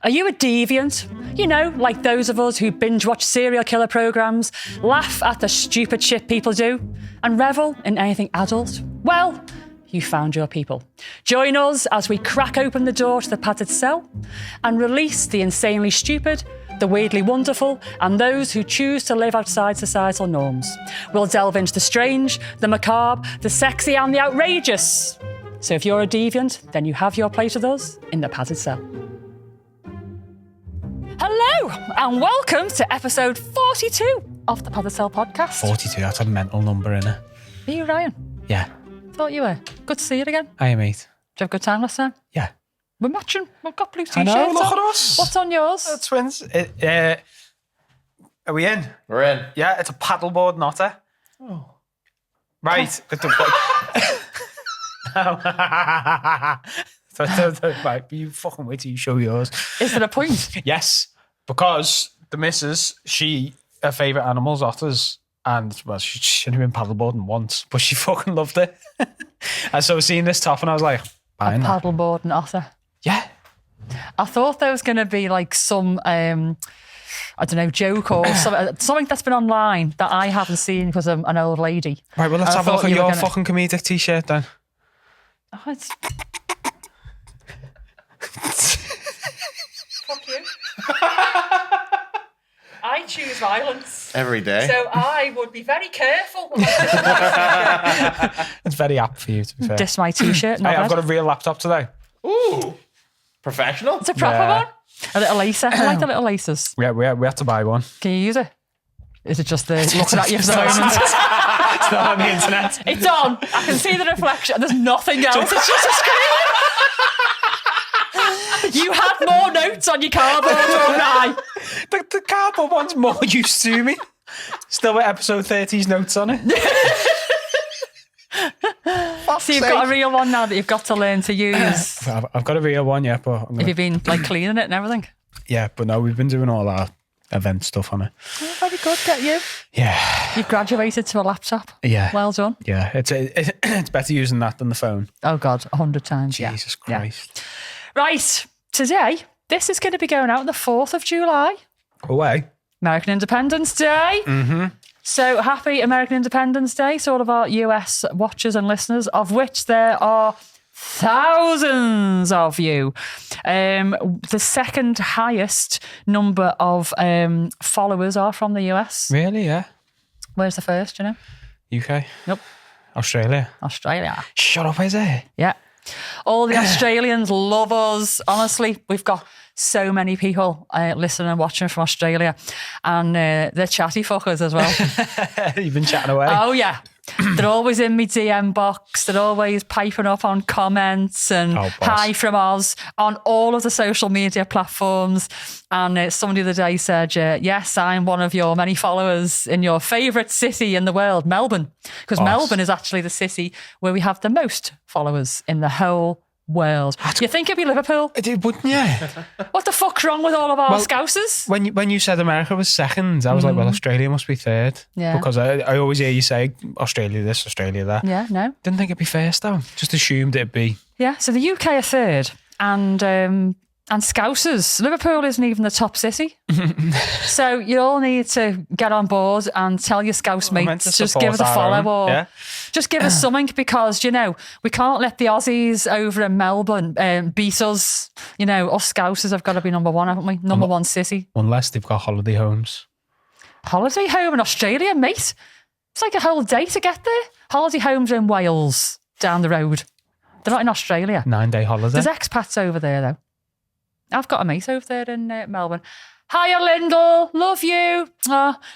Are you a deviant? You know, like those of us who binge watch serial killer programs, laugh at the stupid shit people do, and revel in anything adult? Well, you found your people. Join us as we crack open the door to the padded cell and release the insanely stupid, the weirdly wonderful, and those who choose to live outside societal norms. We'll delve into the strange, the macabre, the sexy, and the outrageous. So if you're a deviant, then you have your place with us in the padded cell. Hello, and welcome to episode 42 of the Padded Cell podcast. 42, that's a mental number, innit? Are you Ryan? Yeah. Thought you were. Good to see you again. Hiya, mate. Did you have a good time last time? Yeah. We're matching. We've got blue I t-shirts know, look on. at us. What's on yours? Twins. Are we in? We're in. Yeah, it's a paddleboard knotter. Oh. Right. Right, you fucking wait till you show yours. Is there a point? Yes, because the missus, her favourite animal's otters. And, well, she'd only been paddleboarding once, but she fucking loved it. And so seeing this top, and I was like, buying that. Paddleboard and otter. Yeah. I thought there was going to be like some, I don't know, joke or something that's been online that I haven't seen because I'm an old lady. Right, well, let's have a look at your fucking comedic t-shirt then. Oh, it's... Fuck you. I choose violence. Every day. So I would be very careful. It's very apt for you, to be fair. Diss my t-shirt. Hey, I've got a real laptop today. Ooh. Professional? It's a proper Yeah. one. A little lacer. I like the little laces. Yeah, we had to buy one. Can you use it? Is it just the looking at you for the moment? It's not on the internet. It's on. I can see the reflection. There's nothing else. It's just a screen. You had more notes on your cardboard, don't I? The cardboard one's more used to me. Still with episode 30's notes on it. So you've got a real one now that you've got to learn to use. I've got a real one, yeah, but Have you been like cleaning it and everything? yeah, but no, we've been doing all our event stuff on it. Oh, very good, get you. Yeah, You've graduated to a laptop. yeah, Well done. yeah. It's better using that than the phone. Oh God, 100 times. Jesus Yeah. Christ. Right, today, this is going to be going out on the 4th of July. Away. American Independence Day. Mm-hmm. So happy American Independence Day to all of our US watchers and listeners, of which there are thousands of you. The second highest number of followers are from the US. Really? Yeah. Where's the first, you know? UK. Nope. Australia. Australia. Shut up, is it? Yeah. All the Australians love us. Honestly, we've got so many people listening and watching from Australia, and they're chatty fuckers as well. You've been chatting away. Oh, yeah. They're always in my DM box. They're always piping up on comments and hi from Oz on all of the social media platforms. And somebody the other day said, yes, I'm one of your many followers in your favourite city in the world, Melbourne. Because Melbourne is actually the city where we have the most followers in the whole world. You think it'd be Liverpool? I did, wouldn't you? What the fuck's wrong with all of our Scousers? When you said America was second, I was like, well, Australia must be third. Yeah. Because I always hear you say Australia this, Australia that. Yeah, no. Didn't think it'd be first though. Just assumed it'd be. Yeah, so the UK are third, and Scousers. Liverpool isn't even the top city. So you all need to get on board and tell your Scouse mates, just give us a follow or just give us something, because, you know, we can't let the Aussies over in Melbourne beat us. You know, us Scousers have got to be number one, haven't we? Number one city. Unless they've got holiday homes. Holiday home in Australia, mate. It's like a whole day to get there. Holiday homes in Wales, down the road. They're not in Australia. 9-day holiday. There's expats over there, though. I've got a mate over there in Melbourne. Hiya, Lyndall. Love you.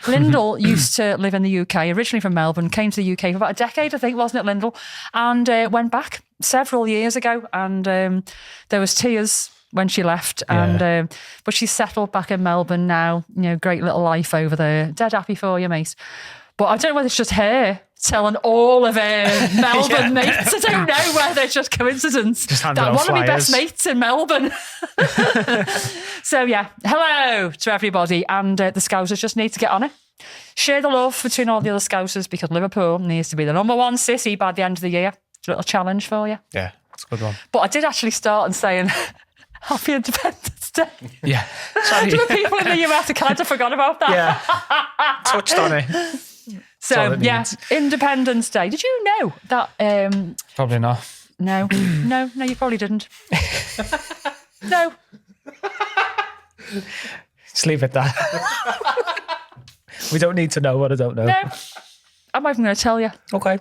Lyndall used to live in the UK, originally from Melbourne, came to the UK for about a decade, I think, wasn't it, Lyndall? And went back several years ago. And there was tears when she left. Yeah. And but she's settled back in Melbourne now. You know, great little life over there. Dead happy for you, mate. But I don't know whether it's just her telling all of her Melbourne mates. I don't know whether it's just coincidence that one of my best mates in Melbourne. So yeah, hello to everybody, and the Scousers just need to get on it. Share the love between all the other Scousers, because Liverpool needs to be the number one city by the end of the year. It's a little challenge for you. Yeah, that's a good one. But I did actually start on saying Happy Independence Day. Yeah. Sorry. The people in the US kind of forgot about that. Yeah. Touched on it. So, all it yeah, needs. Independence Day. Did you know that... Probably not. No, you probably didn't. No. Just leave it there. We don't need to know what I don't know. No. I'm not even going to tell you. Okay.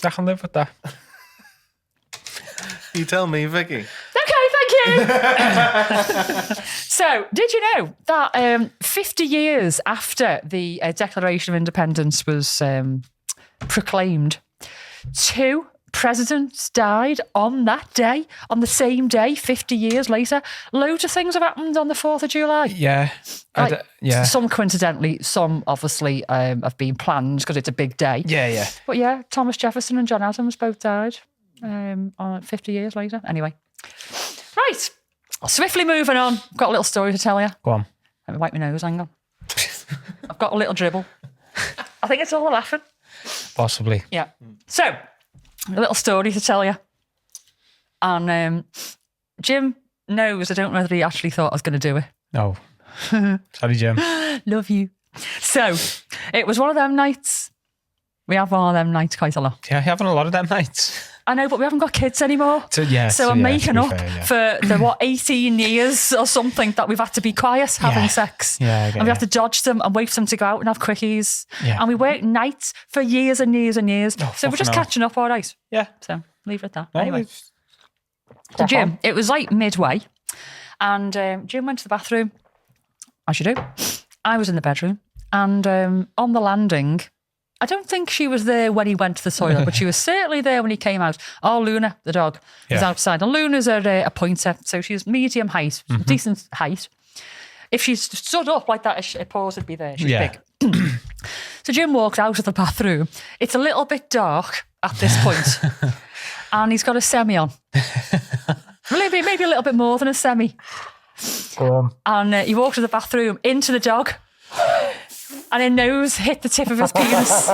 I can live with that. You tell me, Vicky. Okay, thank you. So, did you know that 50 years after the Declaration of Independence was proclaimed, 2 presidents died on that day, on the same day, 50 years later? Loads of things have happened on the 4th of July. Yeah. Yeah. Some coincidentally, some obviously have been planned because it's a big day. Yeah. But yeah, Thomas Jefferson and John Adams both died on 50 years later. Anyway. Right. Swiftly moving on. I've got a little story to tell you. Go on. Let me wipe my nose, hang on. I've got a little dribble. I think it's all the laughing. Possibly. Yeah. So, a little story to tell you. And Jim knows, I don't know whether he actually thought I was going to do it. No. Sorry, Jim. Love you. So, it was one of them nights. We have one of them nights quite a lot. Yeah, you're having a lot of them nights. I know, but we haven't got kids anymore. So I'm making up fair, for the 18 years or something that we've had to be quiet having sex. Yeah, I get and we you. have to dodge them and wait for them to go out and have quickies. Yeah. And we work nights for years and years and years. Oh, so we're just fucking hell. catching up, all right. Yeah. So leave it at that. No, Anyway. it's- So Jim, it was like midway. And Jim went to the bathroom, as you do. I was in the bedroom. And on the landing, I don't think she was there when he went to the toilet, but she was certainly there when he came out. Oh, Luna, the dog, was Yeah. outside. And Luna's a pointer, so she's medium height, decent height. If she stood up like that, her paws would be there. She's Yeah. big. So Jim walked out of the bathroom. It's a little bit dark at this point. And he's got a semi on. Maybe a little bit more than a semi. Go on. And he walked to the bathroom into the dog. And her nose hit the tip of his penis.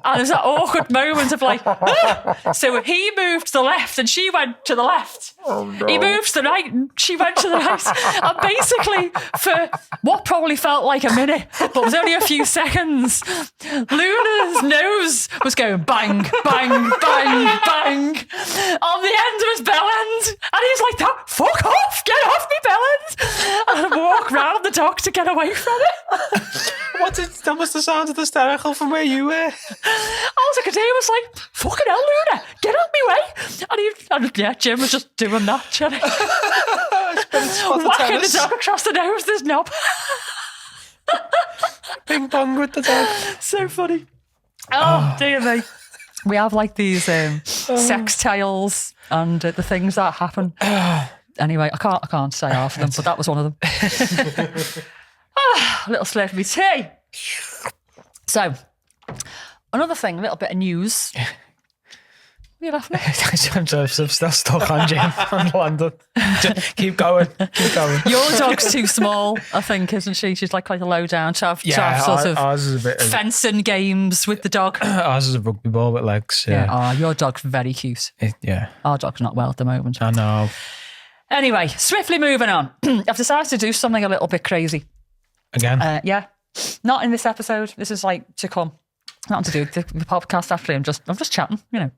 And there's that awkward moment of like, ah! So he moved to the left and she went to the left. Oh, no. He moved to the right and she went to the right. And basically, for what probably felt like a minute, but was only a few seconds, Luna's nose was going bang, bang, bang, bang on the end of his bell end. And he's like, "Oh, fuck off, get off me bell end." And I walk round the dog to get away from it. That must have sounded hysterical from where you were. All I could do was like, "Fucking hell, Luna, get out my way!" And yeah, Jim was just doing that, whacking the dog across the nose. There's knob. Ping pong with the dog. So funny. Oh dear me. We have like these sex tales and the things that happen. Anyway, I can't say half of them, but that was one of them. A little slurp of my tea. So, another thing, a little bit of news. What are you laughing at? I'm still stuck on Jim on London. Keep going. Your dog's too small, I think, isn't she? She's like quite a low down to have sort of ours is a bit. fencing games with the dog. Ours is a rugby ball with legs. Yeah. Your dog's very cute. Yeah. Our dog's not well at the moment. I know. Anyway, swiftly moving on. I've decided to do something a little bit crazy. Again? Yeah. Not in this episode. This is like to come. Nothing to do with the podcast after. I'm just chatting, you know.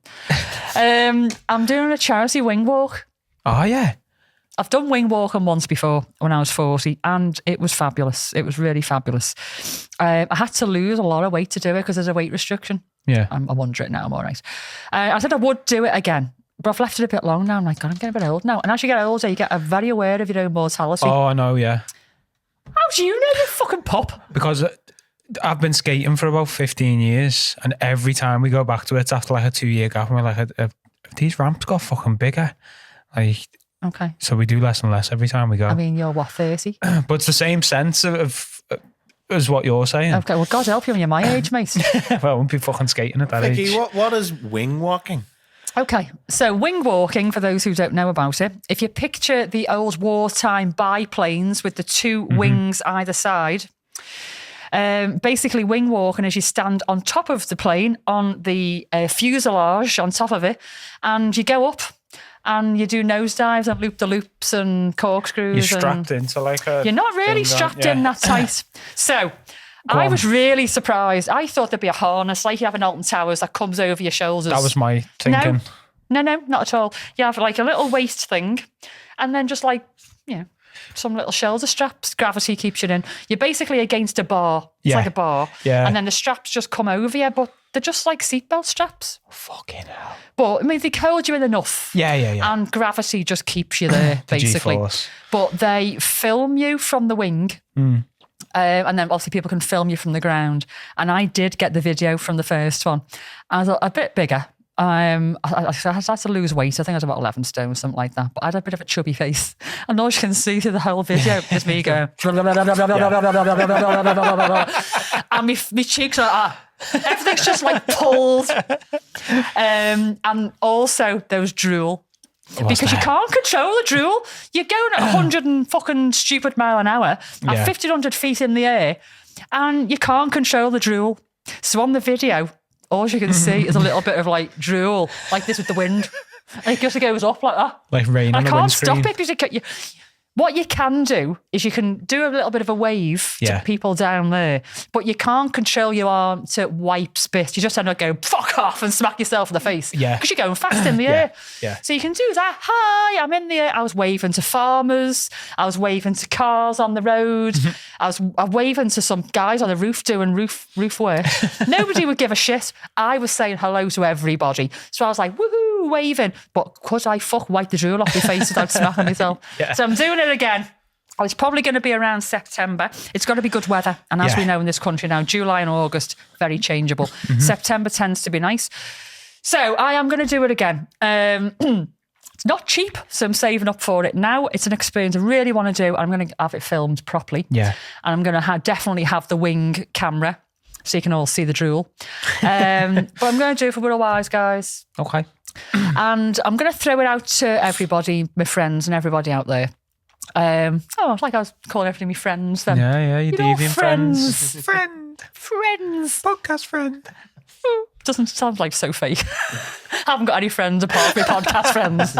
I'm doing a charity wing walk. Oh, yeah. I've done wing walking once before when I was 40 and it was fabulous. It was really fabulous. I had to lose a lot of weight to do it because there's a weight restriction. Yeah. I'm under it now. I'm all right. I said I would do it again, but I've left it a bit long now. I'm like, God, I'm getting a bit old now. And as you get older, you get very aware of your own mortality. Oh, I know, yeah. How do you know, you fucking pop? Because I've been skating for about 15 years and every time we go back to it, it's after like a 2-year gap and we're like, these ramps got fucking bigger. Like, okay. So we do less and less every time we go. I mean, you're what, 30? But it's the same sense of as what you're saying. Okay, well, God help you when you're my age, mate. Well, I won't be fucking skating at that Vicky, age. what is wing walking? Okay, so wing walking, for those who don't know about it, if you picture the old wartime biplanes with the two wings either side, basically wing walking is you stand on top of the plane, on the fuselage on top of it, and you go up and you do nosedives and loop-the-loops and corkscrews. You're strapped into like a... You're not really thing, strapped yeah. in that tight. So I was really surprised. I thought there'd be a harness like you have in Alton Towers that comes over your shoulders. That was my thinking. No, not at all. You have like a little waist thing and then just like, some little shoulder straps. Gravity keeps you in. You're basically against a bar. It's like a bar. Yeah. And then the straps just come over you, but they're just like seatbelt straps. Fucking hell. But I mean, they hold you in enough. Yeah. And gravity just keeps you there, basically. G-force. But they film you from the wing. And then obviously people can film you from the ground. And I did get the video from the first one. I was a bit bigger. I had to lose weight. I think I was about 11 stone, something like that. But I had a bit of a chubby face. And all you can see through the whole video is me going... and my cheeks are... everything's just like pulled. And also there was drool. Because you can't control the drool. You're going at 100 and fucking stupid mile an hour at 1,500 feet in the air and you can't control the drool. So on the video... all you can see is a little bit of like drool, like this with the wind. And it just goes up like that. Like rain on I the can't windscreen. stop it because what you can do is you can do a little bit of a wave to people down there, but you can't control your arm to wipe spit. You just end up going, fuck off, and smack yourself in the face. Yeah. Because you're going fast in the air. Yeah. So you can do that. Hi, I'm in the air. I was waving to farmers. I was waving to cars on the road. I was waving to some guys on the roof doing roof work. Nobody would give a shit. I was saying hello to everybody. So I was like, woohoo, waving. But could I wipe the drool off my face without smacking myself? Yeah. So I'm doing it again. It's probably going to be around September. It's got to be good weather. And as we know in this country now, July and August, very changeable. September tends to be nice. So I am going to do it again. It's not cheap, so I'm saving up for it now. It's an experience I really want to do. I'm going to have it filmed properly. Yeah. And I'm going to definitely have the wing camera so you can all see the drool. But I'm going to do it for Little Wise, guys. Okay. And I'm going to throw it out to everybody, my friends and everybody out there. Like I was calling everything my friends then. Yeah, you deviant friends. Friends. Podcast friend. Doesn't sound like so fake. I haven't got any friends apart from my podcast friends.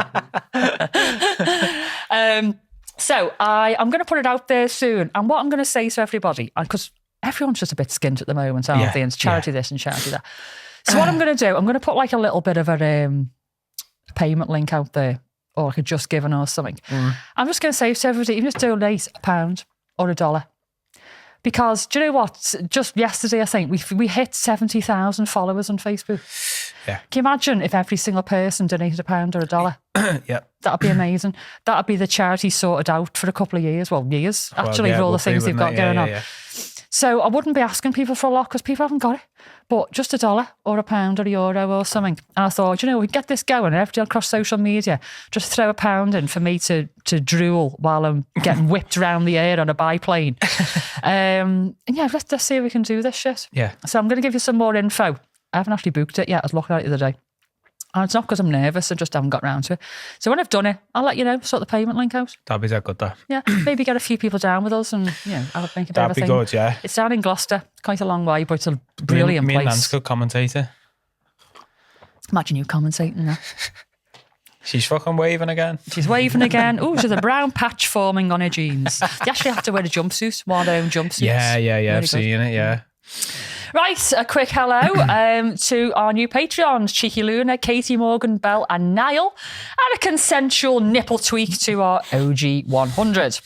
So I'm going to put it out there soon. And what I'm going to say to everybody, because everyone's just a bit skint at the moment, aren't they? And it's charity this and charity that. So what I'm going to do, I'm going to put like a little bit of a payment link out there, or like a Just Giving or something. I'm just going to say to everybody, even just donate £1 or $1. Because do you know what? Just yesterday, I think we hit 70,000 followers on Facebook. Yeah. Can you imagine if every single person donated £1 or $1? Yeah. That'd be amazing. That'd be the charity sorted out for a couple of years. Well, years, actually, for all the things they've got going on. Yeah. So I wouldn't be asking people for a lot because people haven't got it. But just $1 or £1 or €1 or something. And I thought, we get this going. And everybody across social media, just throw £1 in for me to drool while I'm getting whipped around the air on a biplane. And let's see if we can do this shit. Yeah. So I'm going to give you some more info. I haven't actually booked it yet. I was looking at it the other day. And it's not because I'm nervous, I just haven't got around to it. So when I've done it, I'll let you know, sort the payment link out. That'd be that good, though. Yeah, maybe get a few people down with us and, I'll make a bit of a thing. That'd be good, yeah. It's down in Gloucester, quite a long way, but it's a brilliant place. Me and Lance could commentator. Imagine you commentating that. She's fucking waving again. She's waving again. Oh, she's a brown patch forming on her jeans. You actually have to wear a jumpsuit, one of their own jumpsuits. Yeah, really I've seen it, yeah. Right, a quick hello to our new Patreons, Cheeky Luna, Katie Morgan, Bell and Niall, and a consensual nipple tweak to our OG 100.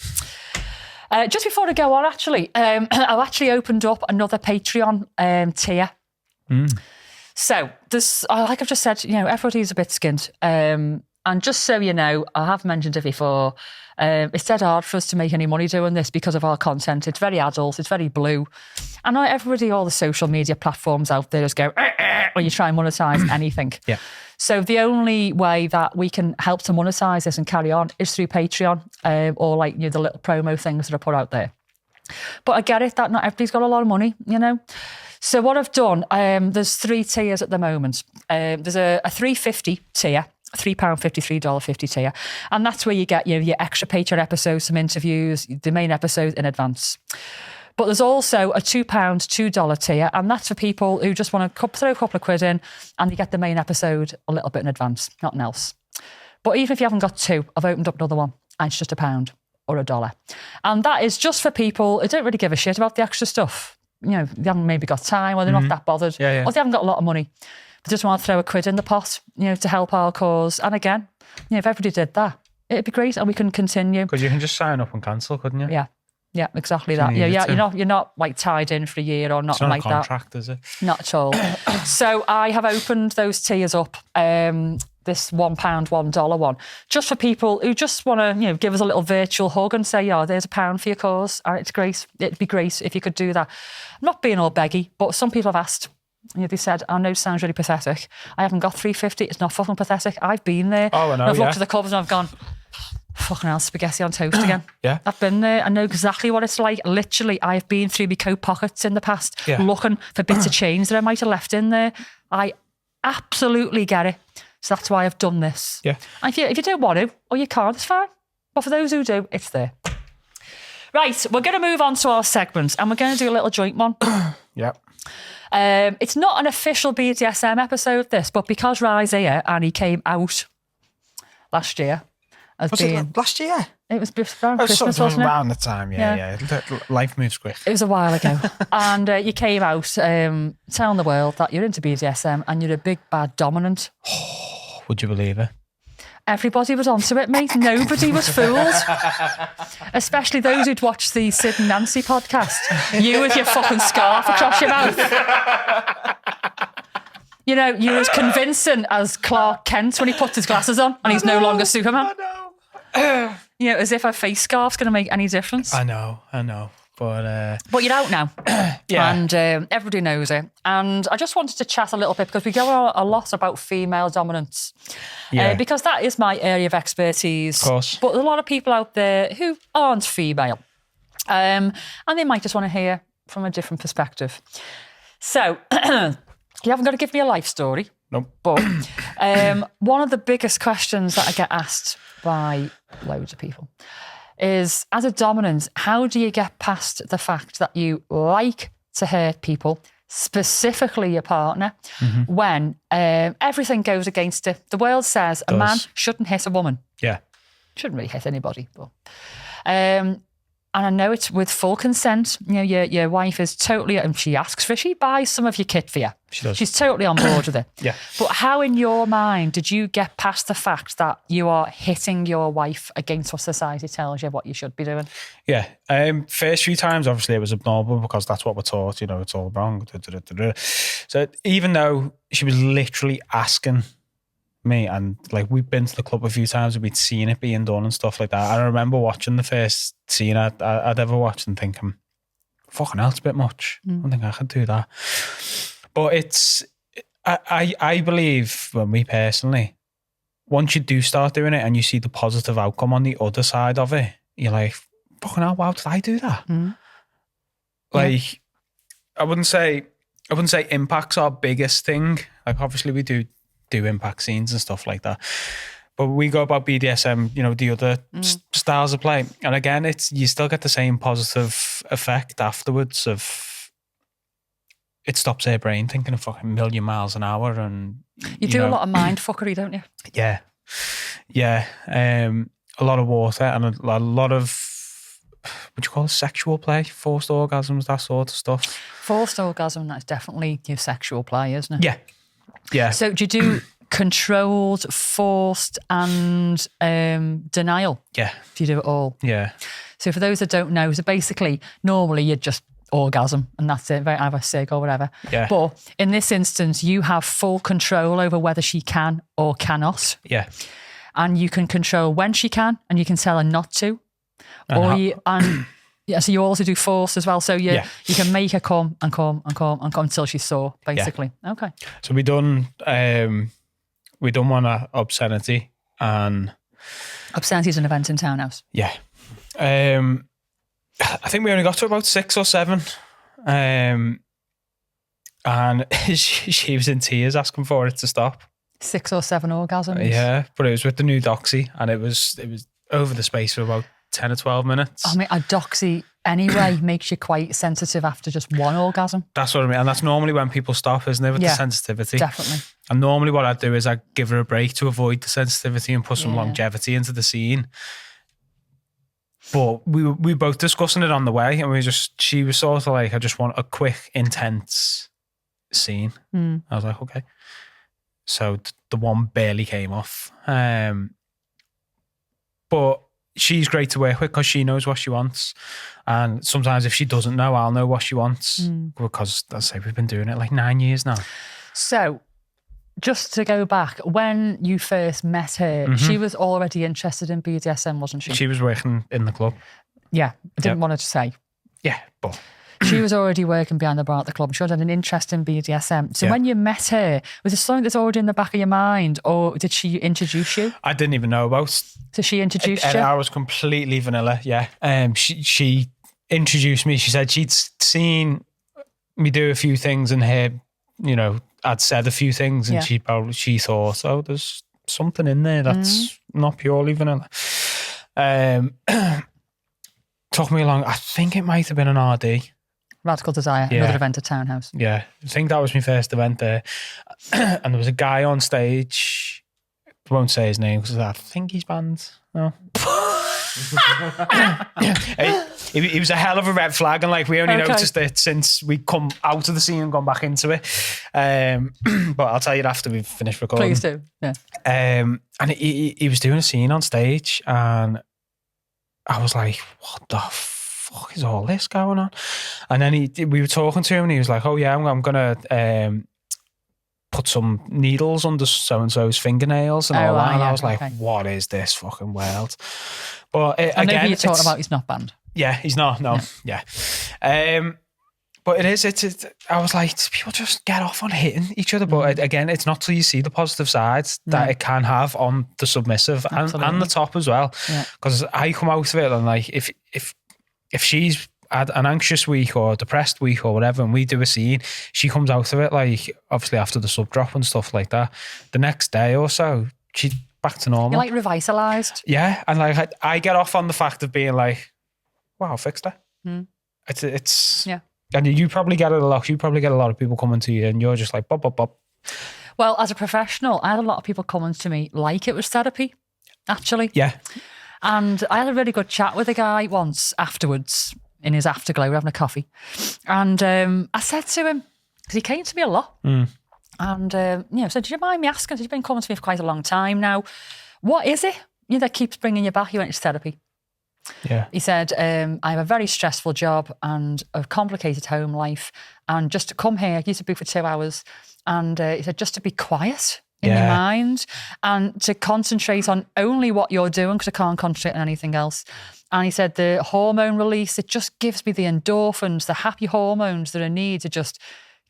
Just before I go on, actually, I've actually opened up another Patreon tier. So, there's, like I've just said, everybody's a bit skint. And just so you know, I have mentioned it before, it's dead hard for us to make any money doing this because of our content. It's very adult, it's very blue. I know everybody, all the social media platforms out there just go, when you try and monetize anything. Yeah. So the only way that we can help to monetize this and carry on is through Patreon, or like, the little promo things that are put out there. But I get it that not everybody's got a lot of money, So what I've done, there's 3 tiers at the moment. There's a $3.50 tier, £3.50, $3.50 tier. And that's where you get your extra Patreon episodes, some interviews, the main episodes in advance. But there's also a £2, $2 tier, and that's for people who just want to throw a couple of quid in and you get the main episode a little bit in advance, nothing else. But even if you haven't got two, I've opened up another one and it's just £1 or $1. And that is just for people who don't really give a shit about the extra stuff. You know, they haven't maybe got time, or they're not that bothered, or they haven't got a lot of money. They just want to throw £1 in the pot, you know, to help our cause. And again, you know, if everybody did that, it'd be great, and we can continue. Because you can just sign up and cancel, couldn't you? Yeah, exactly that. Yeah, you're not like tied in for a year or nothing like that. It's not a contract, is it? Not at all. So I have opened those tiers up. This £1, $1 one, just for people who just want to, you know, give us a little virtual hug and say, yeah, there's £1 for your cause. And it's great. It'd be great if you could do that. I'm not being all beggy, but some people have asked. You know, they said, I know it sounds really pathetic. I haven't got £3.50. It's not fucking pathetic. I've been there. Oh, I know, I've looked at the covers and I've gone, fucking hell, spaghetti on toast again. Yeah. I've been there. I know exactly what it's like. Literally, I've been through my coat pockets in the past looking for bits of change that I might have left in there. I absolutely get it. So that's why I've done this. Yeah. And if you don't want to, or you can't, it's fine. But for those who do, it's there. Right, we're going to move on to our segments, and we're going to do a little joint one. Yep. It's not an official BDSM episode, this, but because Rye's here and he came out last year as it last year? It was just around Christmas, wasn't it? Around the time, yeah. Life moves quick. It was a while ago. And you came out telling the world that you're into BDSM and you're a big, bad dominant. Would you believe it? Everybody was onto it, mate. Nobody was fooled. Especially those who'd watched the Sid and Nancy podcast. You with your fucking scarf across your mouth. You know, you're as convincing as Clark Kent when he puts his glasses on and he's no longer Superman. You know, as if a face scarf's going to make any difference. I know. But you're out now. Yeah. And everybody knows it. And I just wanted to chat a little bit because we go on a lot about female dominance. Yeah. Because that is my area of expertise. Of course. But there's a lot of people out there who aren't female. And they might just want to hear from a different perspective. So, you haven't got to give me a life story. Nope. But one of the biggest questions that I get asked by loads of people is, as a dominant, how do you get past the fact that you like to hurt people, specifically your partner, when everything goes against it? The world says a man shouldn't hit a woman. Yeah. Shouldn't really hit anybody. But, and I know it's with full consent. You know, your wife is totally, and she asks for it. She buys some of your kit for you. She does. She's totally on board with it. Yeah. But how, in your mind, did you get past the fact that you are hitting your wife against what society tells you what you should be doing? Yeah. First few times, obviously, it was abnormal because that's what we're taught. You know, it's all wrong. So even though she was literally asking me, and like we've been to the club a few times and we'd seen it being done and stuff like that. I remember watching the first scene I'd ever watched and thinking, fucking hell, it's a bit much. I don't think I could do that. But I believe, well, me personally, once you do start doing it and you see the positive outcome on the other side of it, you're like, fucking hell, wow, did I do that? Like, I wouldn't say impact's our biggest thing. Like, obviously we do impact scenes and stuff like that, but we go about BDSM, you know, the other styles of play, and again, you still get the same positive effect afterwards. Of it stops their brain thinking a fucking million miles an hour, and you do a lot of mind fuckery, don't you? Yeah. A lot of water and a lot of, what do you call it, sexual play, forced orgasms, that sort of stuff. Forced orgasm, that's definitely your sexual play, isn't it? Yeah. So do you do controlled, forced and denial? Yeah. Do you do it all? Yeah. So for those that don't know, so basically normally you'd just orgasm and that's it, either sick or whatever. Yeah. But in this instance, you have full control over whether she can or cannot. Yeah. And you can control when she can and you can tell her not to. Yeah, so you also do force as well. So you can make her come until she's sore, basically. Yeah. Okay. So we done one obscenity, and obscenity is an event in Townhouse. Yeah. I think we only got to about 6 or 7. And she was in tears asking for it to stop. 6 or 7 orgasms. Yeah, but it was with the new doxy, and it was over the space of about 10 or 12 minutes. I mean, a doxy anyway makes you quite sensitive after just one orgasm. That's what I mean. And that's normally when people stop, isn't it, with the sensitivity? Definitely. And normally what I'd do is I'd give her a break to avoid the sensitivity and put some Yeah. longevity into the scene. But we were both discussing it on the way, and she was sort of like, I just want a quick, intense scene. I was like, okay. So the one barely came off. But she's great to work with because she knows what she wants. And sometimes if she doesn't know, I'll know what she wants. Because, as I say, we've been doing it like 9 years now. So, just to go back, when you first met her, she was already interested in BDSM, wasn't she? She was working in the club. Yeah, I didn't want her to say. Yeah, but... She was already working behind the bar at the club. She had an interest in BDSM. So when you met her, was it something that's already in the back of your mind, or did she introduce you? I didn't even know about. So she introduced you? I was completely vanilla, yeah. She introduced me. She said she'd seen me do a few things and her, I'd said a few things, and she thought, oh, there's something in there that's not purely vanilla. Took me along. I think it might have been an RD. Radical Desire, another event at Townhouse. Yeah, I think that was my first event there. And there was a guy on stage. I won't say his name because I think he's banned. No. He was a hell of a red flag, and like we only noticed it since we come out of the scene and gone back into it. But I'll tell you after we've finished recording. Please do. Yeah. And he was doing a scene on stage, and I was like, what the fuck is all this going on? And then we were talking to him, and he was like, oh yeah, I'm gonna put some needles under so-and-so's fingernails and all that. And I was like, what is this fucking world? But I know who you're talking about, he's not banned. Yeah, he's not, no. Yeah. But it is, I was like, people just get off on hitting each other. But again, it's not till you see the positive sides that it can have on the submissive and the top as well. Because I come out of it and like, if she's had an anxious week or a depressed week or whatever, and we do a scene, she comes out of it like, obviously after the sub drop and stuff like that, the next day or so, she's back to normal. You're like revitalised. Yeah, and like I get off on the fact of being like, wow, I fixed it. It's yeah. And you probably get it a lot. You probably get a lot of people coming to you and you're just like, bop, bop, bop. Well, as a professional, I had a lot of people coming to me like it was therapy, actually. Yeah. And I had a really good chat with a guy once afterwards in his afterglow. We were having a coffee. And I said to him, because he came to me a lot, and said, do you mind me asking, you've been coming to me for quite a long time now, what is it that keeps bringing you back? You went to therapy. Yeah. He said, I have a very stressful job and a complicated home life, and just to come here, I used to be for 2 hours, and he said, just to be quiet in your mind and to concentrate on only what you're doing, because I can't concentrate on anything else. And he said the hormone release, it just gives me the endorphins, the happy hormones that I need to just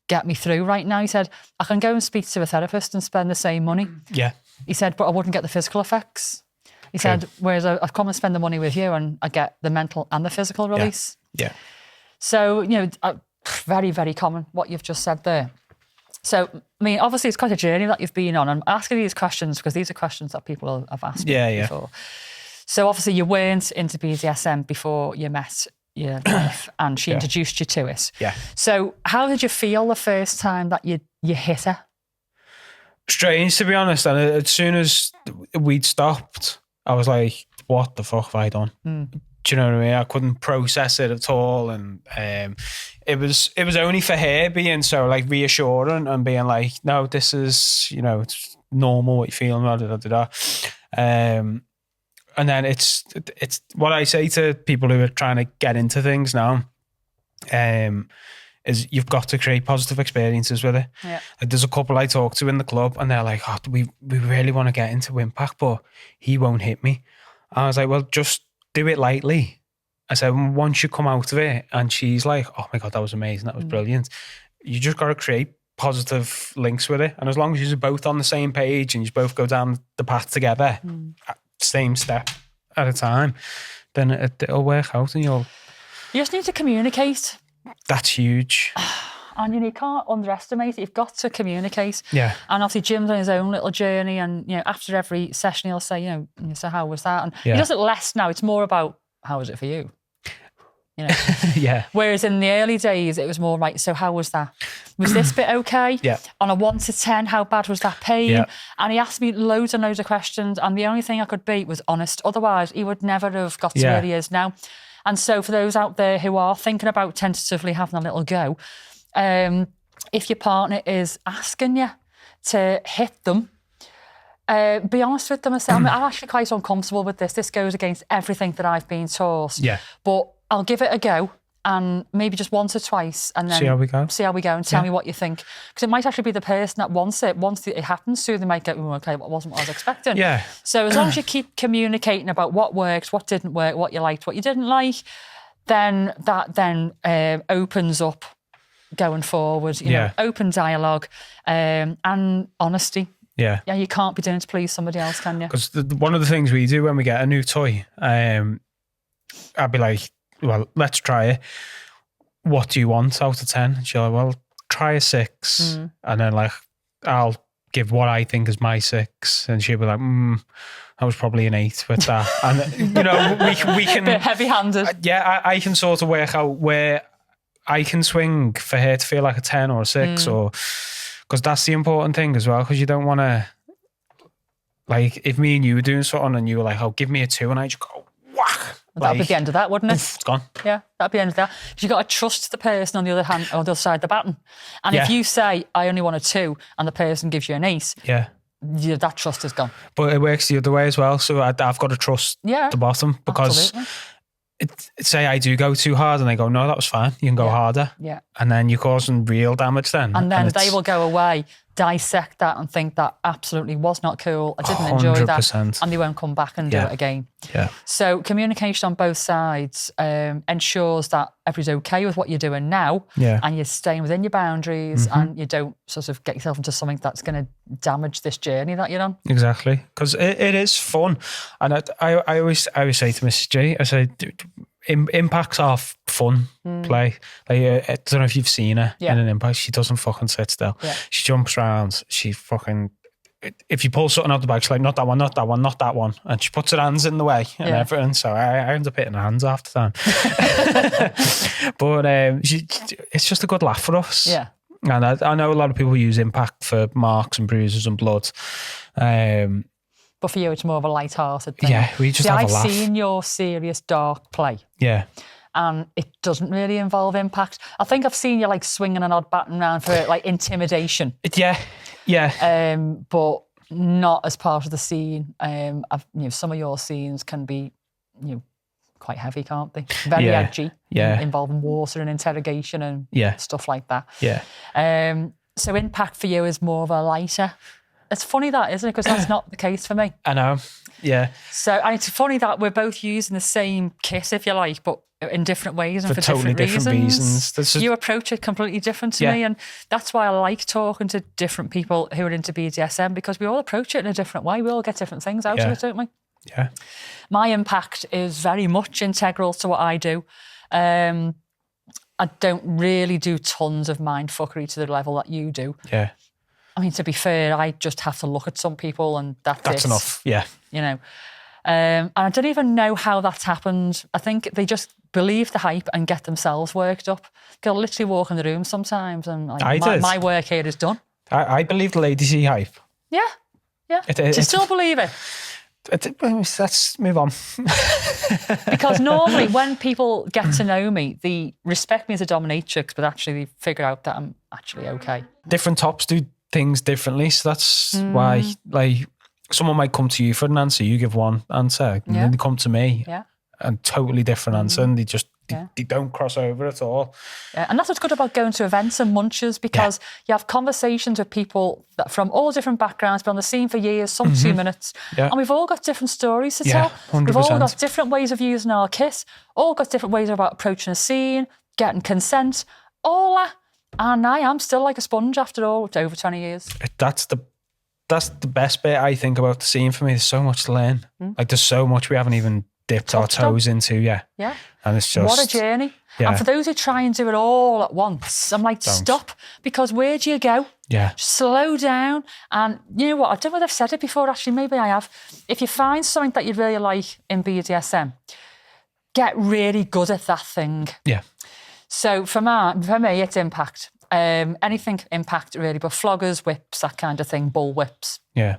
get me through right now. He said, I can go and speak to a therapist and spend the same money. Yeah. He said, but I wouldn't get the physical effects. He said, whereas I'd come and spend the money with you and I get the mental and the physical release. Yeah. So, very, very common what you've just said there. So, I mean, obviously it's quite a journey that you've been on. I'm asking these questions because these are questions that people have asked me before. So obviously you weren't into BDSM before you met your wife and she introduced you to it. Yeah. So how did you feel the first time that you hit her? Strange, to be honest. And as soon as we'd stopped, I was like, what the fuck have I done? Do you know what I mean? I couldn't process it at all. And it was only for her being so like reassuring and being like, no, this is, it's normal what you're feeling, and then it's what I say to people who are trying to get into things now, is you've got to create positive experiences with it. Yeah. Like there's a couple I talk to in the club and they're like, oh, we really want to get into Impact, but he won't hit me. I was like, well, just do it lightly. I said, once you come out of it and she's like, oh my God, that was amazing, that was brilliant. You just got to create positive links with it. And as long as you're both on the same page and you both go down the path together, same step at a time, then it'll work out and you just need to communicate. That's huge. And you can't underestimate it. You've got to communicate. Yeah. And obviously Jim's on his own little journey, and after every session he'll say, so how was that? And he does it less now. It's more about how was it for you? you know. Yeah. Whereas in the early days, it was more right. So how was that? Was this bit okay? Yeah. On a 1 to 10, how bad was that pain? Yeah. And he asked me loads and loads of questions, and the only thing I could be was honest. Otherwise, he would never have got to Yeah. where he is now. And so for those out there who are thinking about tentatively having a little go, if your partner is asking you to hit them, be honest with them and say, I'm actually quite uncomfortable with this. This goes against everything that I've been taught. Yeah. But I'll give it a go, and maybe just once or twice, and then See how we go. And tell me what you think. Because it might actually be the person that wants it. Once it happens to, they might go, "Oh, okay, what wasn't what I was expecting." Yeah. So as long as you keep communicating about what worked, what didn't work, what you liked, what you didn't like, then that opens up going forward. You know, open dialogue and honesty. Yeah. Yeah, you can't be doing it to please somebody else, can you? Because one of the things we do when we get a new toy, I'd be like, well, let's try it. What do you want out of 10? And she'll like, well, try a 6. And then like, I'll give what I think is my 6. And she'll be like, I was probably an 8 with that. And, you know, we can... Bit heavy-handed. Yeah, I can sort of work out where I can swing for her to feel like a 10 or a 6 or... Because that's the important thing as well, because you don't want to... Like, if me and you were doing something and you were like, oh, give me a 2, and I just go, whack. That'd be the end of that, wouldn't it? It's gone. Yeah, that'd be the end of that. Because you've got to trust the person on the other hand, or the other side of the baton. And if you say, I only want a 2, and the person gives you an 8, that trust is gone. But it works the other way as well. So I've got to trust the bottom, because say I do go too hard and they go, no, that was fine. You can go harder. Yeah. And then you're causing real damage then. And then they will go away, dissect that and think that absolutely was not cool. I didn't enjoy that. 100%. And they won't come back and do it again. Yeah. So communication on both sides ensures that everybody's okay with what you're doing now and you're staying within your boundaries and you don't sort of get yourself into something that's going to damage this journey that you're on. Exactly. Because it is fun. And I always say to Mrs. G, I say, impacts are fun play. Like, I don't know if you've seen her in an impact. She doesn't fucking sit still. Yeah. She jumps around. She fucking... If you pull something out the bag, she's like, not that one, not that one, not that one. And she puts her hands in the way and everything. So I end up hitting her hands after that. But it's just a good laugh for us. Yeah. And I know a lot of people use impact for marks and bruises and blood. But for you, it's more of a light-hearted thing. Yeah, we just have a laugh. I've seen your serious dark play. Yeah. And it doesn't really involve impact. I think I've seen you like swinging an odd baton around for like intimidation. Yeah. But not as part of the scene. Some of your scenes can be, quite heavy, can't they? Very edgy. Yeah. Involving water and interrogation and stuff like that. Yeah. So impact for you is more of a lighter. It's funny that, isn't it? Because that's not the case for me. I know. Yeah. So and it's funny that we're both using the same kit, if you like, but in different ways and for totally different reasons. You approach it completely different to me, and that's why I like talking to different people who are into BDSM, because we all approach it in a different way. We all get different things out of it, don't we? Yeah. My impact is very much integral to what I do. I don't really do tons of mindfuckery to the level that you do. Yeah. I mean, to be fair, I just have to look at some people and that's enough. Yeah. And I don't even know how that's happened. I think they just believe the hype and get themselves worked up. They'll literally walk in the room sometimes and like, my work here is done. I believe the Lady C hype. Yeah. Do you still believe it? Let's move on. Because normally when people get to know me, they respect me as a dominatrix, but actually they figure out that I'm actually okay. Different tops do things differently, so that's why, like, someone might come to you for an answer, you give one answer, and then they come to me and totally different answer, and they don't cross over at all. Yeah, and that's what's good about going to events and munches, because you have conversations with people that from all different backgrounds, been on the scene for years, some 2 minutes, and we've all got different stories to tell. 100%. We've all got different ways of using our kit, all got different ways about approaching a scene, getting consent, all that. And I am still like a sponge after all, it's over 20 years. That's the best bit, I think, about the scene for me. There's so much to learn. Like, there's so much we haven't even dipped our toes into. Yeah. And it's just... What a journey. Yeah. And for those who try and do it all at once, I'm like, stop, because where do you go? Yeah. Just slow down. And you know what? I don't know whether I've said it before, actually, maybe I have. If you find something that you really like in BDSM, get really good at that thing. Yeah. So for me, it's impact. Anything impact really, but floggers, whips, that kind of thing, bull whips. Yeah.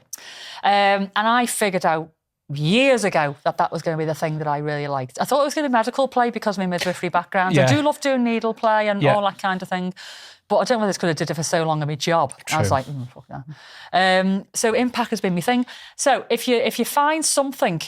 And I figured out years ago that was going to be the thing that I really liked. I thought it was going to be medical play because of my midwifery background. Yeah. I do love doing needle play and Yeah. all that kind of thing. But I don't know whether it's because I did it for so long in my job. I was True. like, fuck that. So impact has been my thing. So if you find something,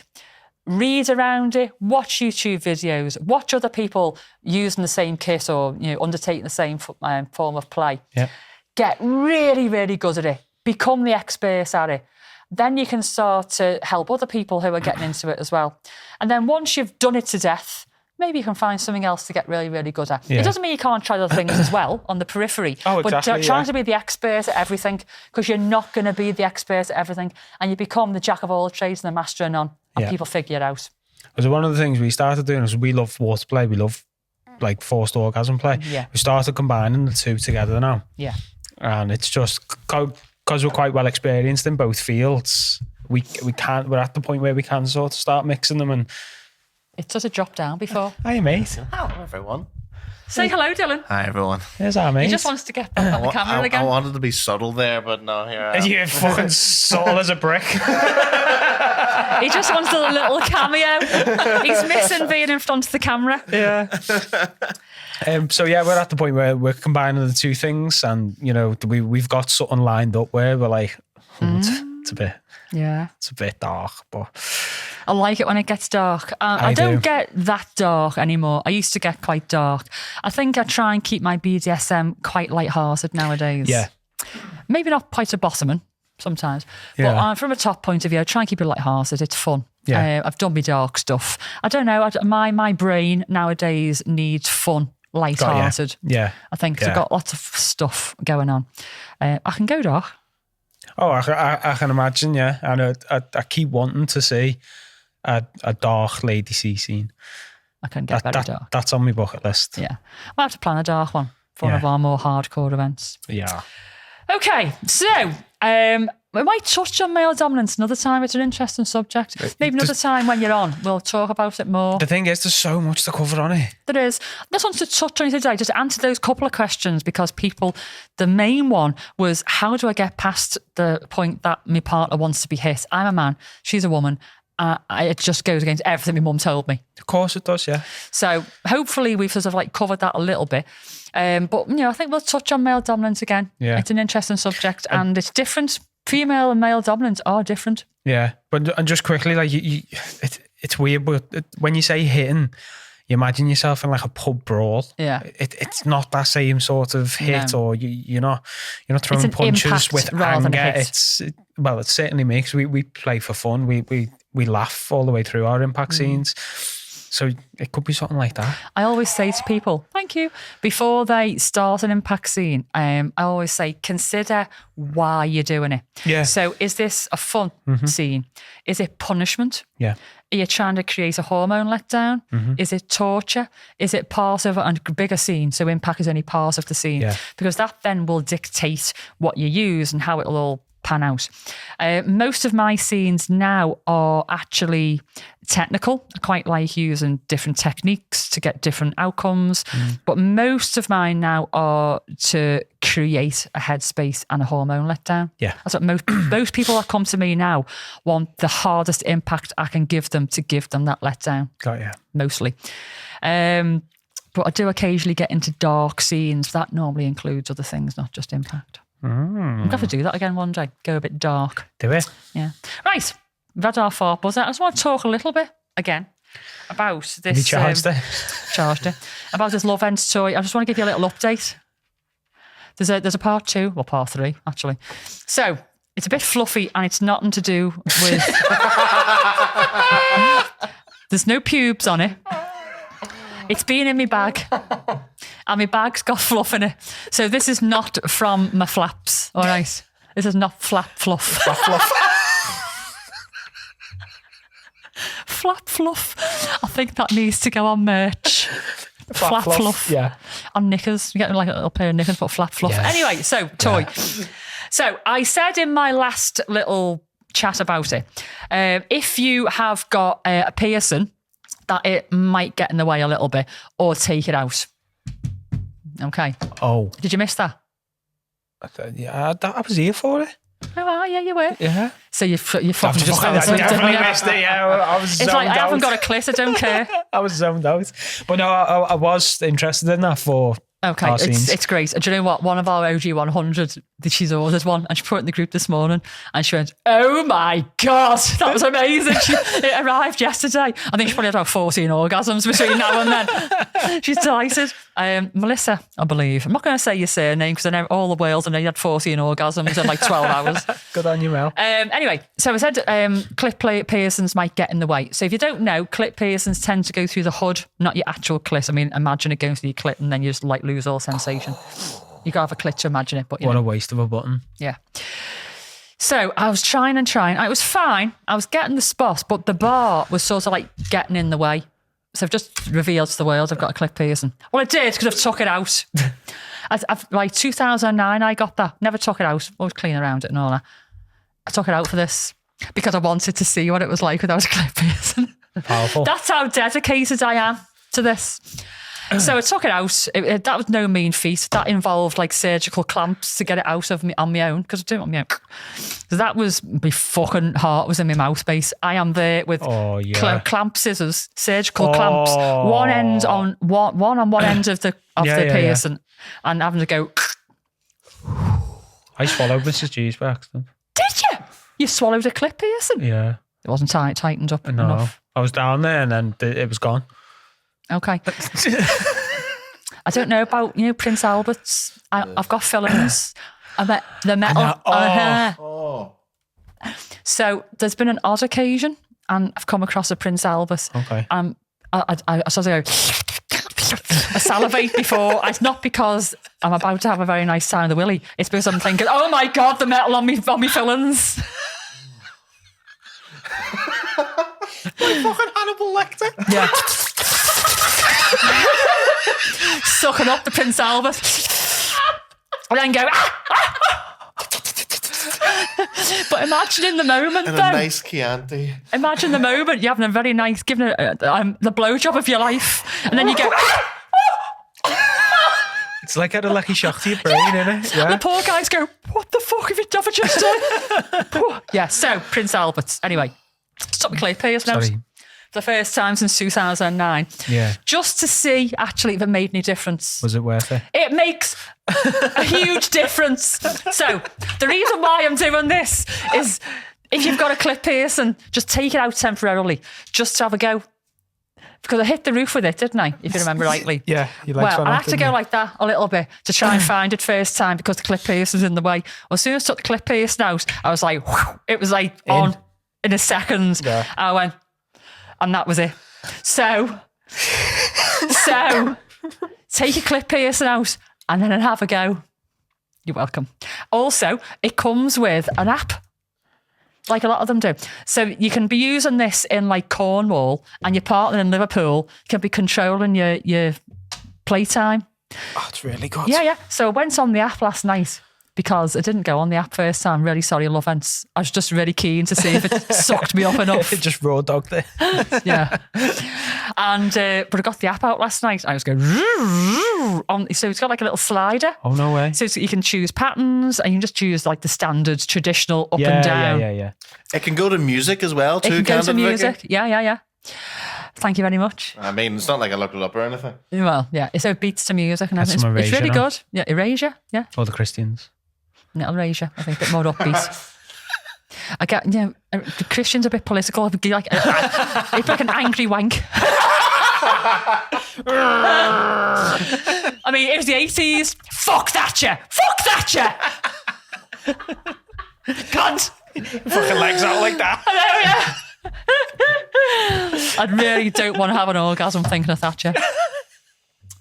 read around it, watch YouTube videos, watch other people using the same kit or undertaking the same form of play. Yeah. Get really, really good at it. Become the expert at it. Then you can start to help other people who are getting into it as well. And then once you've done it to death, maybe you can find something else to get really, really good at. Yeah. It doesn't mean you can't try other things as well on the periphery. Oh, exactly, But trying to be the expert at everything, because you're not going to be the expert at everything, and you become the jack of all trades and the master of none, and Yeah. people figure it out. Because one of the things we started doing is we love water play. We love like forced orgasm play. Yeah. We started combining the two together now. Yeah. And it's just because we're quite well experienced in both fields. We're at the point where we can sort of start mixing them. And It does a drop down before. hi, mate. Hello, everyone. Say hello, Dylan. Hi, everyone. There's our mate. He just wants to get back on the camera I again. wanted to be subtle there, but no, here I am. You're fucking subtle as a brick. He just wants a little cameo. He's missing being in front of the camera. Yeah. So yeah, we're at the point where we're combining the two things, and we've got something lined up where we're like, it's a bit dark, but I like it when it gets dark. I do. don't get that dark anymore. I used to get quite dark. I think I try and keep my BDSM quite light-hearted nowadays. yeah, Maybe not quite a bottoming sometimes, Yeah. but from a top point of view, I try and keep it light-hearted. It's fun. Yeah. I've done my dark stuff. I don't know. My brain nowadays needs fun, light-hearted. yeah. I think Yeah. I've got lots of stuff going on. I can go dark. Oh, I can imagine. Yeah, and I keep wanting to see a dark Lady C scene. I can get very dark. That's on my bucket list. Yeah. I'll have to plan a dark one for one Yeah. of our more hardcore events. Yeah. Okay, so we might touch on male dominance another time. It's an interesting subject. Maybe another time when you're on, we'll talk about it more. The thing is, there's so much to cover on it. There is. I just wanted to touch on it today, just answer those couple of questions because the main one was, how do I get past the point that my partner wants to be hit? I'm a man, she's a woman. It just goes against everything my mum told me. Of course it does, yeah. So hopefully we've sort of like covered that a little bit. But I think we'll touch on male dominance again. Yeah. It's an interesting subject and it's different. Female and male dominance are different. Yeah, and just quickly, like it's weird, but when you say hitting, you imagine yourself in like a pub brawl. Yeah. It's not that same sort of hit, No. or you're not throwing an punches impact with rather than a anger. hit. It certainly makes we play for fun. We laugh all the way through our impact scenes. So it could be something like that. I always say to people, thank you, before they start an impact scene, I always say, consider why you're doing it. Yeah. So is this a fun scene? Is it punishment? Yeah. Are you trying to create a hormone letdown? Is it torture? Is it part of a bigger scene? So impact is only part of the scene. Yeah. Because that then will dictate what you use and how it'll all pan out. Most of my scenes now are actually technical. I quite like using different techniques to get different outcomes. But most of mine now are to create a headspace and a hormone letdown. Yeah. That's what most people that come to me now want the hardest impact I can give them to give them that letdown. Got you. Mostly. But I do occasionally get into dark scenes. That normally includes other things, not just impact. I'm going to have to do that again one day. Go a bit dark. Do it. Yeah. Right. We've had our fart buzzer. I just want to talk a little bit again about this. You charged it. Charged it. About this Love Ends toy. I just want to give you a little update. There's a part 2, well, part 3, actually. So it's a bit fluffy and it's nothing to do with. There's no pubes on it. It's been in my bag. And my bag's got fluff in it. So this is not from my flaps, all right? This is not flap fluff. Flap fluff. Flap fluff. I think that needs to go on merch. Flap fluff. Yeah. On knickers. You get like a little pair of knickers, but flap fluff. Yes. Anyway, so toy. So I said in my last little chat about it, if you have got a piercing, that it might get in the way a little bit, or take it out. Okay. Oh. Did you miss that? Yeah, I was here for it. Oh, yeah, you were. Yeah. So you fucking just I definitely missed it. Yeah, I was zoned out. It's like, I haven't got a clit, I don't care. I was zoned out. But no, I was interested in that for Okay, our scenes. it's great. And do you know what? One of our OG 100, she's ordered one and she put it in the group this morning and she went, oh my God, that was amazing. It arrived yesterday. I think she probably had about 14 orgasms between now and then. She's delighted. Melissa, I believe. I'm not going to say your surname because I know all the world and you had 14 orgasms in like 12 hours. Good on you, Mel. Anyway, so I said clit piercings might get in the way. So if you don't know, clit piercings tend to go through the hood, not your actual clit. I mean, imagine it going through your clit and then you just like lose all sensation. You gotta have a clit to imagine it, but what a waste of a button. Yeah. So I was trying. It was fine. I was getting the spot, but the bar was sort of like getting in the way. So I've just revealed to the world I've got a clit piercing. Well, I did because I've took it out. I've like 2009, I got that. Never took it out. Always clean around it and all that. I took it out for this because I wanted to see what it was like without a clit piercing. Powerful. That's how dedicated I am to this. So I took it out. That was no mean feat. That involved like surgical clamps to get it out of me on my own because I do it on my own. So that was my fucking heart was in my mouth base. I am there with clamp scissors, surgical clamps, one on one end of the piercing, and having to go. I swallowed Mrs. G's by accident. Did you? You swallowed a clit piercing? Yeah. It wasn't tightened up enough. I was down there and then it was gone. Okay. I don't know about, Prince Albert's. I've got fillings. I met the metal. So there's been an odd occasion and I've come across a Prince Albert. Okay. I sort of go, I salivate before. It's not because I'm about to have a very nice time in the willy. It's because I'm thinking, oh my God, the metal on me fillings. Like fucking Hannibal Lecter. Yeah. Sucking up the Prince Albert. And then go, But imagine in the moment, and though. A nice Chianti. Imagine the moment you're having a very nice, giving it the blowjob of your life. And then you go, It's like had a lucky shock to your brain, innit? Yeah. The poor guys go, what the fuck have you done just done? Yeah, so Prince Albert. Anyway, stop me clit piercing now. The first time since 2009. Yeah. Just to see actually if it made any difference. Was it worth it? It makes a huge difference. So the reason why I'm doing this is if you've got a clit piercing, just take it out temporarily, just to have a go. Because I hit the roof with it, didn't I? If you remember rightly. Yeah. Well, I had to go like that a little bit to try and find it first time because the clit piercing was in the way. Well, as soon as I took the clit piercing out, I was like, whew, it was like on in a second. Yeah. I went, and that was it. So take your clit piercing out and then have a go. You're welcome. Also, it comes with an app. Like a lot of them do. So you can be using this in like Cornwall and your partner in Liverpool can be controlling your playtime. Oh, it's really good. Yeah. So I went on the app last night because I didn't go on the app first time. Really sorry, love ends. I was just really keen to see if it sucked me up enough. It just raw dogged it. Yeah. And but I got the app out last night. I was going on. So it's got like a little slider. Oh, no way. So you can choose patterns and you can just choose like the standard traditional up and down. Yeah. It can go to music as well too. It can go to music. Vicky? Yeah. Thank you very much. I mean, it's not like I looked it up or anything. Well, yeah. So it beats to music and That's everything. It's really Erasure, good. Yeah, Erasure. Yeah. Or the Christians. Little Erasure. I think a bit more upbeat. I get, the Christian's a bit political. It'd be like an angry wank. I mean, it was the 80s. Fuck Thatcher. Cunt. Fucking legs out like that. I know, yeah. I really don't want to have an orgasm thinking of Thatcher.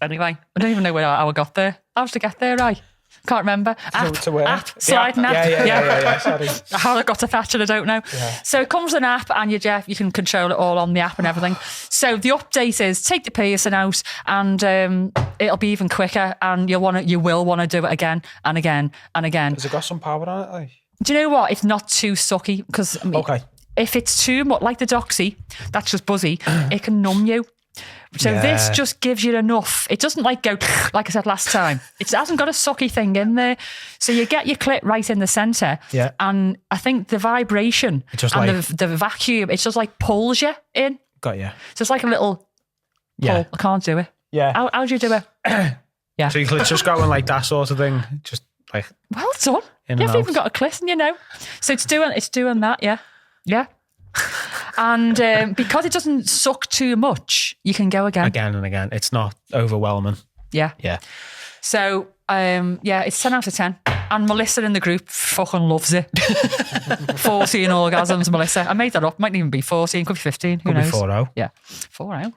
Anyway, I don't even know how I got there. How did I get there, right? Can't remember. App, sliding app. Yeah, sorry. How I got to Thatcher, I don't know. Yeah. So it comes with an app and you can control it all on the app and everything. So the update is take the piercing out and it'll be even quicker and you will want to do it again and again and again. Has it got some power on it? Like? Do you know what? It's not too sucky because okay. if it's too much, like the doxy, that's just buzzy, it can numb you. So this just gives you enough. It doesn't like go, like I said last time. It hasn't got a sucky thing in there. So you get your clit right in the centre. Yeah. And I think the vibration just and like, the vacuum, it just like pulls you in. Got you. So it's like a little pull. Yeah. I can't do it. Yeah. How do you do it? Yeah. So you could just go in like that sort of thing. Just like. Well done. In You and haven't even out. got a clit, and you know. So it's doing that, yeah. Yeah. And because it doesn't suck too much, you can go again. Again and again. It's not overwhelming. Yeah. Yeah. So, it's 10 out of 10. And Melissa in the group fucking loves it. 14 orgasms, Melissa. I made that up. Might even be 14, could be 15. Who Could be knows? 4-0. Yeah. 4-0.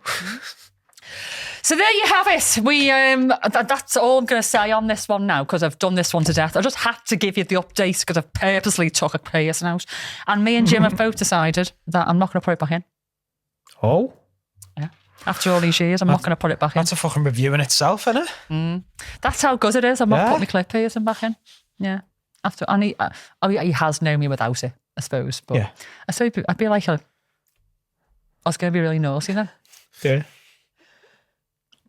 So there you have it. We that's all I'm going to say on this one now, because I've done this one to death. I just had to give you the update because I've purposely took a person out. And me and Jim have both decided that I'm not going to put it back in. Oh. Yeah. After all these years, I'm not going to put it back in. That's a fucking review in itself, isn't it? That's how good it is. I'm not Yeah. putting my clip piercing back in. Yeah. After, and he has known me without it, I suppose. But Yeah. I suppose I'd be like I was going to be really naughty then. Yeah.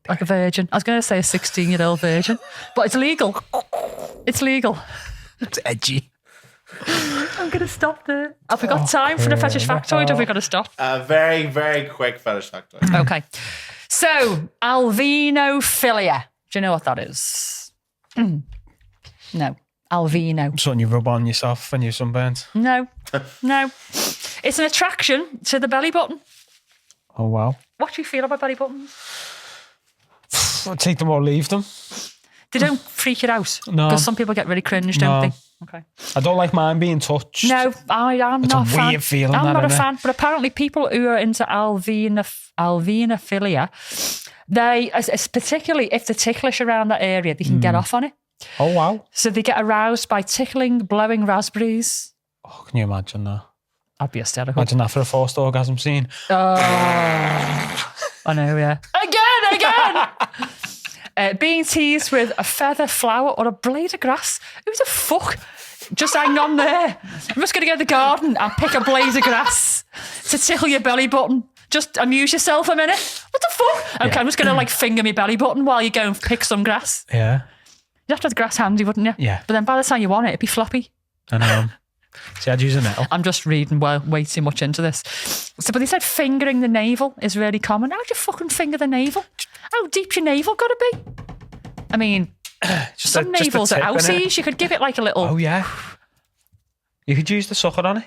Like a virgin. I was going to say a 16-year-old virgin, but it's legal. It's legal. It's edgy. I'm going to stop there. Have we got time for the fetish factoid? Have we got to stop? Very, very quick fetish factoid. Okay. So, Alvinophilia. Do you know what that is? No. Alvino. Something you rub on yourself when you're sunburnt. No. No. It's an attraction to the belly button. Oh, wow. What do you feel about belly buttons? I'll take them or leave them. They don't freak it out. No. Because some people get really cringe, don't No. they? Okay. I don't like mine being touched. No, I'm It's not a a fan. weird feeling, I'm that, not a isn't it? fan. But apparently people who are into alvinophilia, they, it's particularly if they're ticklish around that area, they can get off on it. Oh, wow. So they get aroused by tickling, blowing raspberries. Oh, can you imagine that? I'd be hysterical. Imagine that for a forced orgasm scene. I know, yeah. Again! Being teased with a feather, flower, or a blade of grass. Who the fuck? Just hang on there. I'm just going to go to the garden and pick a blade of grass to tickle your belly button. Just amuse yourself a minute. What the fuck? Okay, I'm just going to finger my belly button while you go and pick some grass. Yeah. You'd have to have the grass handy, wouldn't you? Yeah. But then by the time you want it, it'd be floppy. I know. See, I'd use a nettle. I'm just reading way too much into this. So, but they said fingering the navel is really common. How'd you fucking finger the navel? How deep your navel got to be? I mean, some navels are outies. You could give it like a little... Oh, yeah. You could use the sucker on it.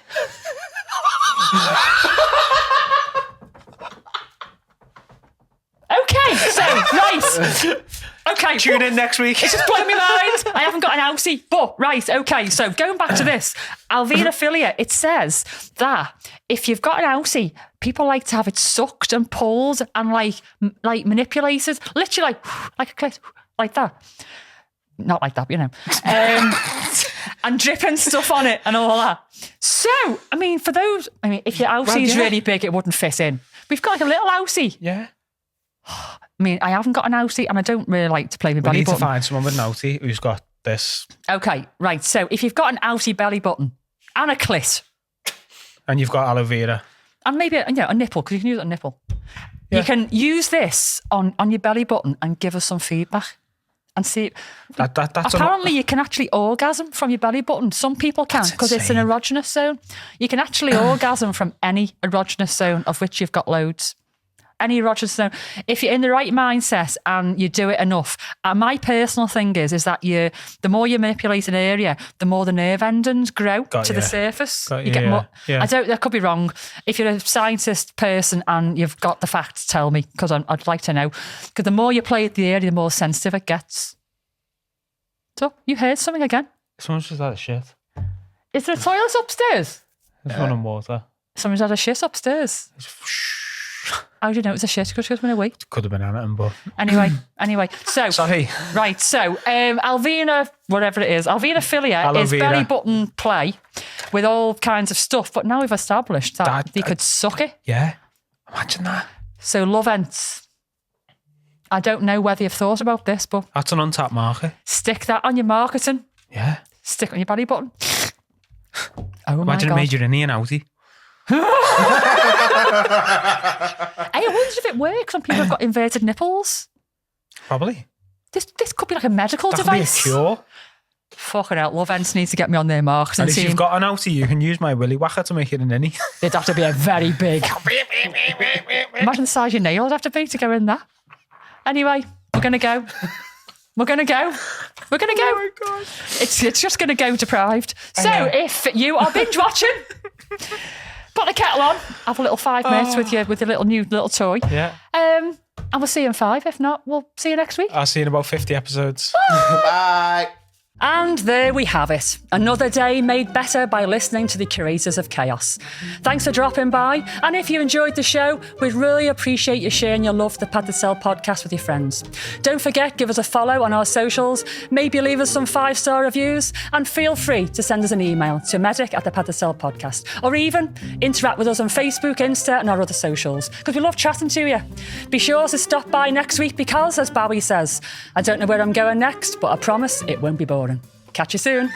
Okay, so, right. Okay. Tune in next week. It's just blowing my mind. I haven't got an outie. But, right, okay. So, going back to this, Alvinophilia, it says that if you've got an outie, people like to have it sucked and pulled and like manipulated. Literally like a clit, like that. Not like that, you know. And dripping stuff on it and all that. So, I mean, for those, if your outie is really big, it wouldn't fit in. We've got like a little outie. Yeah. I mean, I haven't got an outie and I don't really like to play with belly We need button. to find someone with an outie who's got this. Okay, right. So if you've got an outie belly button and a clit, And you've got aloe vera. and maybe a nipple, because you can use a nipple, you can use this on your belly button and give us some feedback and see. That's Apparently, you can actually orgasm from your belly button. Some people can because it's an erogenous zone. You can actually orgasm from any erogenous zone of which you've got loads. Any erogenous zone. If you're in the right mindset and you do it enough. And my personal thing is that the more you manipulate an area, the more the nerve endings grow to the surface. Got you get more. Yeah. I could be wrong. If you're a scientist person and you've got the facts, tell me, because I'd like to know. Because the more you play at the area, the more sensitive it gets. So, you heard something again? Someone's just had a shit. Is there a toilet upstairs? There's running water. Someone's had a shit upstairs. How do you know it's a shit? Because it's been a week. Could have been anything, but... Anyway. So... Sorry. Right, so Alvinophilia is belly button play with all kinds of stuff, but now we've established that they could suck it. Yeah. Imagine that. So, love ents. I don't know whether you've thought about this, but... That's an untapped market. Stick that on your marketing. Yeah. Stick it on your belly button. Oh, Imagine my it God. made you an outie. Hey, I wonder if it works on people who've got inverted nipples. Probably. This could be like a medical That could be a device. cure. Fucking hell, Love Ents needs to get me on their marks And and if see. you've got an outie, you can use my willy whacker to make it an innie. It'd have to be a very big. Imagine the size your nails have to be to go in there. Anyway, we're gonna go. We're gonna go. We're gonna go. Oh my God. It's just gonna go deprived. So if you are binge watching, put the kettle on, have a little 5 minutes with your little toy. Yeah. And we'll see you in 5. If not, we'll see you next week. I'll see you in about 50 episodes. Bye. And there we have it. Another day made better by listening to the curators of chaos. Thanks for dropping by. And if you enjoyed the show, we'd really appreciate you sharing your love for the Pad to Sell podcast with your friends. Don't forget, give us a follow on our socials, maybe leave us some 5-star reviews, and feel free to send us an email to medic@the Pad to Sell podcast, or even interact with us on Facebook, Insta, and our other socials, because we love chatting to you. Be sure to stop by next week because, as Bowie says, I don't know where I'm going next, but I promise it won't be boring. Catch you soon.